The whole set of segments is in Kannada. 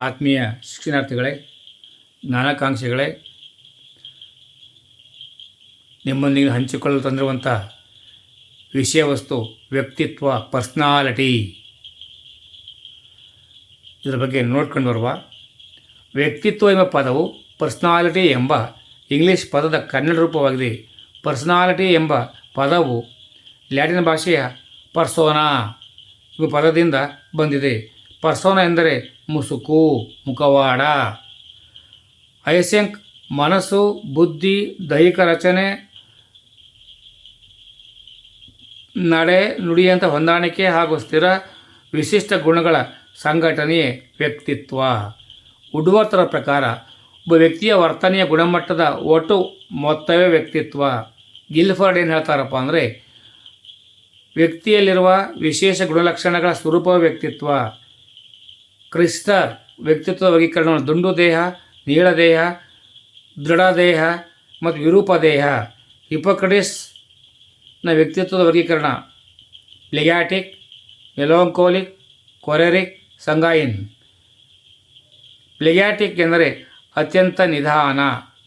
ಆತ್ಮೀಯ ಶಿಕ್ಷಣಾರ್ಥಿಗಳೇ, ಜ್ಞಾನಾಕಾಂಕ್ಷಿಗಳೇ, ನಿಮ್ಮೊಂದಿಗೆ ಹಂಚಿಕೊಳ್ಳಲು ತಂದಿರುವಂಥ ವಿಷಯ ವಸ್ತು ವ್ಯಕ್ತಿತ್ವ, ಪರ್ಸ್ನಾಲಿಟಿ. ಇದರ ಬಗ್ಗೆ ನೋಡ್ಕೊಂಡು ಬರುವ ವ್ಯಕ್ತಿತ್ವ ಎಂಬ ಪದವು ಪರ್ಸ್ನಾಲಿಟಿ ಎಂಬ ಇಂಗ್ಲೀಷ್ ಪದದ ಕನ್ನಡ ರೂಪವಾಗಿದೆ. ಪರ್ಸ್ನಾಲಿಟಿ ಎಂಬ ಪದವು ಲ್ಯಾಟಿನ್ ಭಾಷೆಯ ಪರ್ಸೋನಾ ಎಂಬ ಪದದಿಂದ ಬಂದಿದೆ. ಪರ್ಸೋನಾ ಎಂದರೆ ಮುಸುಕು, ಮುಖವಾಡ. ಐಸೆಂಕ್ ಮನಸ್ಸು, ಬುದ್ಧಿ, ದೈಹಿಕ ರಚನೆ, ನಡೆ, ನುಡಿಯಂಥ ಹೊಂದಾಣಿಕೆ ಹಾಗೂ ಸ್ಥಿರ ವಿಶಿಷ್ಟ ಗುಣಗಳ ಸಂಘಟನೆಯೇ ವ್ಯಕ್ತಿತ್ವ. ವುಡ್ವರ್ಥರ ಪ್ರಕಾರ ಒಬ್ಬ ವ್ಯಕ್ತಿಯ ವರ್ತನೆಯ ಗುಣಮಟ್ಟದ ಒಟ್ಟು ಮೊತ್ತವೇ ವ್ಯಕ್ತಿತ್ವ. ಗಿಲ್ಫರ್ಡ್ ಏನು ಹೇಳ್ತಾರಪ್ಪ ಅಂದರೆ, ವ್ಯಕ್ತಿಯಲ್ಲಿರುವ ವಿಶೇಷ ಗುಣಲಕ್ಷಣಗಳ ಸ್ವರೂಪವೇ ವ್ಯಕ್ತಿತ್ವ. ಕ್ರಿಸ್ಟರ್ ವ್ಯಕ್ತಿತ್ವದ ವರ್ಗೀಕರಣವನ್ನು ದುಂಡು ದೇಹ, ನೀಳ ದೇಹ, ದೃಢ ದೇಹ ಮತ್ತು ವಿರೂಪ ದೇಹ. ಹಿಪೋಕ್ರಟಿಸ್ನ ವ್ಯಕ್ತಿತ್ವದ ವರ್ಗೀಕರಣ ಪ್ಲೆಗ್ಯಾಟಿಕ್, ಮೆಲೋಂಕೋಲಿಕ್, ಕೊರೆರಿಕ್, ಸಂಗಾಯಿನ್. ಪ್ಲೆಗ್ಯಾಟಿಕ್ ಎಂದರೆ ಅತ್ಯಂತ ನಿಧಾನ,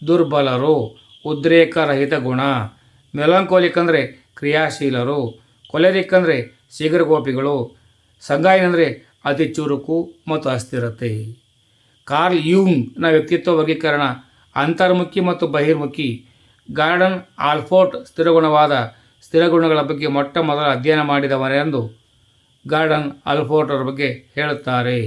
ದುರ್ಬಲರು, ಉದ್ರೇಕರಹಿತ ಗುಣ. ಮೆಲೋಂಕೋಲಿಕ್ ಅಂದರೆ ಕ್ರಿಯಾಶೀಲರು. ಕೊಲೆರಿಕ್ ಅಂದರೆ ಶೀಘ್ರಗೋಪಿಗಳು. ಸಂಗಾಯಿನ್ ಅಂದರೆ ಅತಿ ಚುರುಕು ಮತ್ತು ಅಸ್ಥಿರತೆ. ಕಾರ್ಲ್ ಯೂಂಗ್ನ ವ್ಯಕ್ತಿತ್ವ ವರ್ಗೀಕರಣ ಅಂತರ್ಮುಖಿ ಮತ್ತು ಬಹಿರ್ಮುಖಿ. ಗಾರ್ಡನ್ ಆಲ್ಪೋರ್ಟ್ ಸ್ಥಿರಗುಣಗಳ ಬಗ್ಗೆ ಮೊಟ್ಟ ಮೊದಲ ಅಧ್ಯಯನ ಮಾಡಿದವರೆಂದು ಗಾರ್ಡನ್ ಆಲ್ಪೋರ್ಟ್ ಅವರ ಬಗ್ಗೆ ಹೇಳುತ್ತಾರೆ.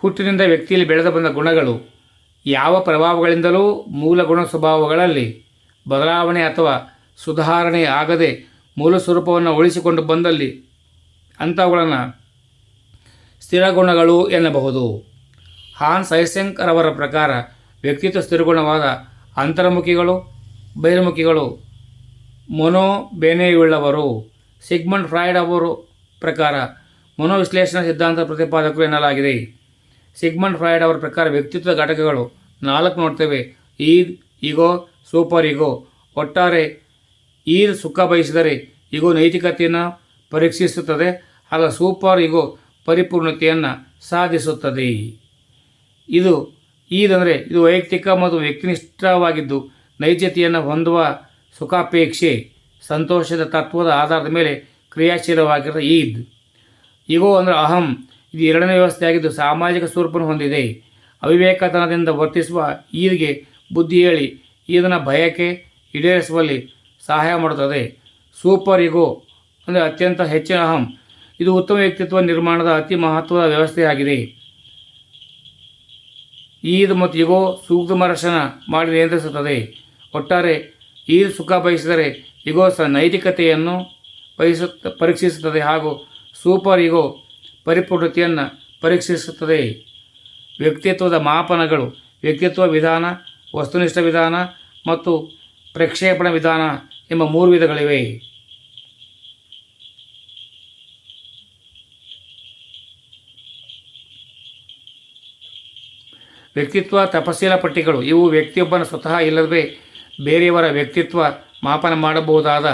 ಹುಟ್ಟಿನಿಂದ ವ್ಯಕ್ತಿಯಲ್ಲಿ ಬೆಳೆದು ಬಂದ ಗುಣಗಳು ಯಾವ ಪ್ರಭಾವಗಳಿಂದಲೂ ಮೂಲ ಗುಣ ಸ್ವಭಾವಗಳಲ್ಲಿ ಬದಲಾವಣೆ ಅಥವಾ ಸುಧಾರಣೆ ಆಗದೆ ಮೂಲ ಸ್ವರೂಪವನ್ನು ಉಳಿಸಿಕೊಂಡು ಬಂದಲ್ಲಿ ಅಂಥವುಗಳನ್ನು ಸ್ಥಿರಗುಣಗಳು ಎನ್ನಬಹುದು. ಹಾನ್ಸ್ ಐಸೆಂಕ್ ರವರ ಪ್ರಕಾರ ವ್ಯಕ್ತಿತ್ವ ಸ್ಥಿರಗುಣವಾದ ಅಂತರ್ಮುಖಿಗಳು, ಬಹಿರ್ಮುಖಿಗಳು ಮೊನೋಬೆನೆಯುಳ್ಳವರು. ಸಿಗ್ಮಂಡ್ ಫ್ರಾಯ್ಡ್ ಅವರ ಪ್ರಕಾರ ಮನೋವಿಶ್ಲೇಷಣಾ ಸಿದ್ಧಾಂತ ಪ್ರತಿಪಾದಕರು ಎನ್ನಲಾಗಿದೆ. ಸಿಗ್ಮಂಡ್ ಫ್ರಾಯ್ಡ್ ಅವರ ಪ್ರಕಾರ ವ್ಯಕ್ತಿತ್ವದ ಘಟಕಗಳು 4 ನೋಡ್ತೇವೆ: ಈದ್, ಈಗೋ, ಸೂಪರ್ ಈಗೋ. ಒಟ್ಟಾರೆ ಈದ್ ಸುಖ ಬಯಸಿದರೆ ಈಗೋ ನೈತಿಕತೆಯನ್ನು ಪರೀಕ್ಷಿಸುತ್ತದೆ, ಹಾಗೂ ಸೂಪರ್ ಈಗೋ ಪರಿಪೂರ್ಣತೆಯನ್ನು ಸಾಧಿಸುತ್ತದೆ. ಈದ್ ಅಂದರೆ ಇದು ವೈಯಕ್ತಿಕ ಮತ್ತು ವ್ಯಕ್ತಿನಿಷ್ಠವಾಗಿದ್ದು ನೈಜತೆಯನ್ನು ಹೊಂದುವ ಸುಖಾಪೇಕ್ಷೆ, ಸಂತೋಷದ ತತ್ವದ ಆಧಾರದ ಮೇಲೆ ಕ್ರಿಯಾಶೀಲವಾಗಿರುವ ಈದ್. ಈಗೋ ಅಂದರೆ ಅಹಂ, ಇದು ಎರಡನೇ ವ್ಯವಸ್ಥೆಯಾಗಿದ್ದು ಸಾಮಾಜಿಕ ಸ್ವರೂಪವನ್ನು ಹೊಂದಿದೆ. ಅವಿವೇಕತನದಿಂದ ವರ್ತಿಸುವ ಈದ್ಗೆ ಬುದ್ಧಿ ಹೇಳಿ ಈದನ ಬಯಕೆ ಈಡೇರಿಸುವಲ್ಲಿ ಸಹಾಯ ಮಾಡುತ್ತದೆ. ಸೂಪರ್ ಈಗೋ ಅಂದರೆ ಅತ್ಯಂತ ಹೆಚ್ಚಿನ ಅಹಂ, ಇದು ಉತ್ತಮ ವ್ಯಕ್ತಿತ್ವ ನಿರ್ಮಾಣದ ಅತಿ ಮಹತ್ವದ ವ್ಯವಸ್ಥೆಯಾಗಿದೆ. ಈದ್ ಮತ್ತು ಈಗೋ ಸೂಕ್ಷ್ಮದರ್ಶನ ಮಾಡಿ ನಿಯಂತ್ರಿಸುತ್ತದೆ. ಒಟ್ಟಾರೆ ಈದ್ ಸುಖ ಬಯಸಿದರೆ ಈಗೋ ನೈತಿಕತೆಯನ್ನು ಪರೀಕ್ಷಿಸುತ್ತದೆ, ಹಾಗೂ ಸೂಪರ್ ಈಗೋ ಪರಿಪೂರ್ಣತೆಯನ್ನು ಪರೀಕ್ಷಿಸುತ್ತದೆ. ವ್ಯಕ್ತಿತ್ವದ ಮಾಪನಗಳು ವ್ಯಕ್ತಿತ್ವ ವಿಧಾನ, ವಸ್ತುನಿಷ್ಠ ವಿಧಾನ ಮತ್ತು ಪ್ರಕ್ಷೇಪಣ ವಿಧಾನ ಎಂಬ 3 ವಿಧಗಳಿವೆ. ವ್ಯಕ್ತಿತ್ವ ತಪಶೀಲ ಪಟ್ಟಿಗಳು ಇವು ವ್ಯಕ್ತಿಯೊಬ್ಬನ ಸ್ವತಃ ಇಲ್ಲದೆ ಬೇರೆಯವರ ವ್ಯಕ್ತಿತ್ವ ಮಾಪನ ಮಾಡಬಹುದಾದ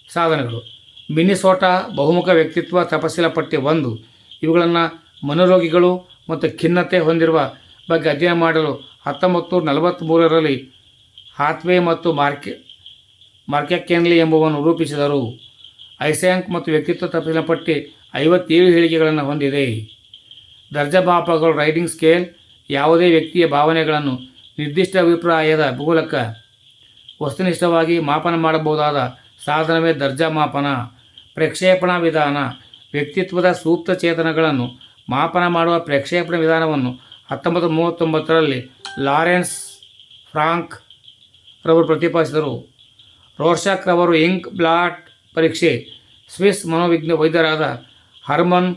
ಸಾಧನಗಳು. ಮಿನಿಸೋಟಾ ಬಹುಮುಖ ವ್ಯಕ್ತಿತ್ವ ತಪಶೀಲ ಪಟ್ಟಿ 1 ಇವುಗಳನ್ನು ಮನೋರೋಗಿಗಳು ಮತ್ತು ಖಿನ್ನತೆ ಹೊಂದಿರುವ ಬಗ್ಗೆ ಅಧ್ಯಯನ ಮಾಡಲು 1943ರಲ್ಲಿ ಹಾಥ್ವೇ ಮತ್ತು ಮಾರ್ಕೆಕೆನ್ಲಿ ಎಂಬುವನ್ನು ರೂಪಿಸಿದರು. ಐಸೆಂಕ್ ಮತ್ತು ವ್ಯಕ್ತಿತ್ವ ತಪಶೀಲ ಪಟ್ಟಿ 57 ಹೇಳಿಕೆಗಳನ್ನು ಹೊಂದಿದೆ. ದರ್ಜಾಮಾಪಕಗಳು ರೈಟಿಂಗ್ ಸ್ಕೇಲ್ ಯಾವುದೇ ವ್ಯಕ್ತಿಯ ಭಾವನೆಗಳನ್ನು ನಿರ್ದಿಷ್ಟ ಅಭಿಪ್ರಾಯದ ಮೂಲಕ ವಸ್ತುನಿಷ್ಠವಾಗಿ ಮಾಪನ ಮಾಡಬಹುದಾದ ಸಾಧನವೇ ದರ್ಜಾಮಾಪನ. ಪ್ರಕ್ಷೇಪಣಾ ವಿಧಾನ ವ್ಯಕ್ತಿತ್ವದ ಸೂಕ್ತ ಚೇತನಗಳನ್ನು ಮಾಪನ ಮಾಡುವ ಪ್ರಕ್ಷೇಪಣ ವಿಧಾನವನ್ನು 1939ರಲ್ಲಿ ಲಾರೆನ್ಸ್ ಫ್ರಾಂಕ್ ರವರು ಪ್ರತಿಪಾದಿಸಿದರು. ರೋರ್ಷಾಕ್ ರವರು ಇಂಕ್ ಬ್ಲಾಟ್ ಪರೀಕ್ಷೆ ಸ್ವಿಸ್ ವೈದ್ಯರಾದ ಹರ್ಮನ್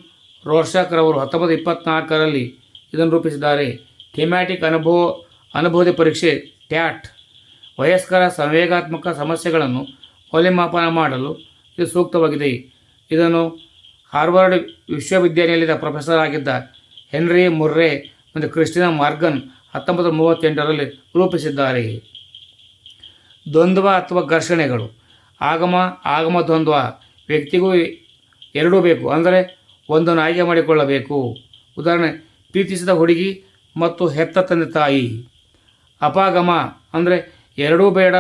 ರೋರ್ಷಾಕ್ ರವರು 1924ರಲ್ಲಿ ಇದನ್ನು ರೂಪಿಸಿದ್ದಾರೆ. ಥೆಮ್ಯಾಟಿಕ್ ಅನುಭೂತಿ ಪರೀಕ್ಷೆ ಟ್ಯಾಟ್ ವಯಸ್ಕರ ಸಂವೇಗಾತ್ಮಕ ಸಮಸ್ಯೆಗಳನ್ನು ಮೌಲ್ಯಮಾಪನ ಮಾಡಲು ಇದು ಸೂಕ್ತವಾಗಿದೆ. ಇದನ್ನು ಹಾರ್ವರ್ಡ್ ವಿಶ್ವವಿದ್ಯಾನಿಲಯದ ಪ್ರೊಫೆಸರ್ ಆಗಿದ್ದ ಹೆನ್ರಿ ಮುರ್ರೆ ಮತ್ತು ಕ್ರಿಸ್ಟಿನಾ ಮಾರ್ಗನ್ 1938ರಲ್ಲಿ ರೂಪಿಸಿದ್ದಾರೆ. ದ್ವಂದ್ವ ಅಥವಾ ಘರ್ಷಣೆಗಳು ಆಗಮ ದ್ವಂದ್ವ ವ್ಯಕ್ತಿಗೂ ಎರಡೂ ಬೇಕು, ಅಂದರೆ ಒಂದನ್ನು ಆಯ್ಕೆ ಮಾಡಿಕೊಳ್ಳಬೇಕು. ಉದಾಹರಣೆ, ಪ್ರೀತಿಸಿದ ಹುಡುಗಿ ಮತ್ತು ಹೆತ್ತ ತಂದೆ ತಾಯಿ. ಅಪಾಗಮ ಅಂದರೆ ಎರಡೂ ಬೇಡ,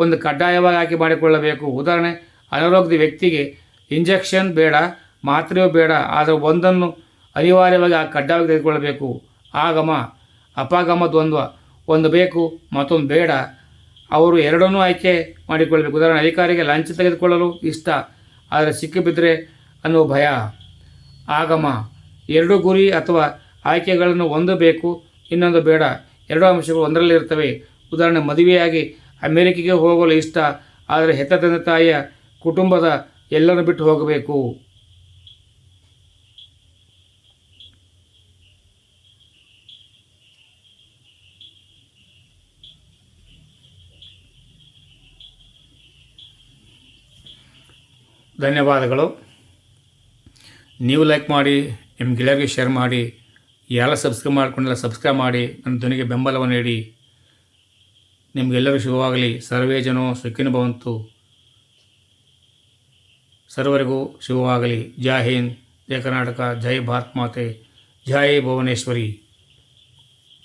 ಒಂದು ಕಡ್ಡಾಯವಾಗಿ ಆಯ್ಕೆ ಮಾಡಿಕೊಳ್ಳಬೇಕು. ಉದಾಹರಣೆ, ಅನಾರೋಗ್ಯದ ವ್ಯಕ್ತಿಗೆ ಇಂಜೆಕ್ಷನ್ ಬೇಡ, ಮಾತ್ರೆಯೂ ಬೇಡ, ಆದರೆ ಒಂದನ್ನು ಅನಿವಾರ್ಯವಾಗಿ ಕಡ್ಡಾಯವಾಗಿ ತೆಗೆದುಕೊಳ್ಳಬೇಕು. ಆಗಮ ಅಪಾಗಮ ದ್ವಂದ್ವ, ಒಂದು ಬೇಕು ಮತ್ತೊಂದು ಬೇಡ, ಅವರು ಎರಡನ್ನೂ ಆಯ್ಕೆ ಮಾಡಿಕೊಳ್ಳಬೇಕು. ಉದಾಹರಣೆ, ಅಧಿಕಾರಿಗೆ ಲಂಚ ತೆಗೆದುಕೊಳ್ಳಲು ಇಷ್ಟ, ಆದರೆ ಸಿಕ್ಕಿಬಿದ್ದರೆ ಅನ್ನುವ ಭಯ. ಆಗಮ ಎರಡು ಗುರಿ ಅಥವಾ ಆಯ್ಕೆಗಳನ್ನು, ಒಂದು ಬೇಕು ಇನ್ನೊಂದು ಬೇಡ, ಎರಡೂ ಅಂಶಗಳು ಒಂದರಲ್ಲಿರ್ತವೆ. ಉದಾಹರಣೆ, ಮದುವೆಯಾಗಿ ಅಮೆರಿಕೆಗೆ ಹೋಗಲು ಇಷ್ಟ, ಆದರೆ ಹೆತ್ತ ತಂದೆ ತಾಯಿಯ ಕುಟುಂಬದ ಎಲ್ಲರನ್ನು ಬಿಟ್ಟು ಹೋಗಬೇಕು. ಧನ್ಯವಾದಗಳು. ನೀವು ಲೈಕ್ ಮಾಡಿ, ನಿಮ್ಮ ಗೆಳೆಯರಿಗೆ ಶೇರ್ ಮಾಡಿ, ಯಾರು ಸಬ್ಸ್ಕ್ರೈಬ್ ಮಾಡಿಕೊಂಡಿಲ್ಲ ಸಬ್ಸ್ಕ್ರೈಬ್ ಮಾಡಿ, ನನ್ನ ಧ್ವನಿಗೆ ಬೆಂಬಲವನ್ನು ನೀಡಿ. ನಿಮಗೆಲ್ಲರೂ ಶುಭವಾಗಲಿ. ಸರ್ವೇ ಜನೋ ಸುಖಿನೋ ಭವಂತು. ಸರ್ವರಿಗೂ ಶುಭವಾಗಲಿ. ಜೈ ಹಿಂದ್, ಜೈ ಕರ್ನಾಟಕ, ಜೈ ಭಾರತ್ ಮಾತೆ, ಜೈ ಭುವನೇಶ್ವರಿ.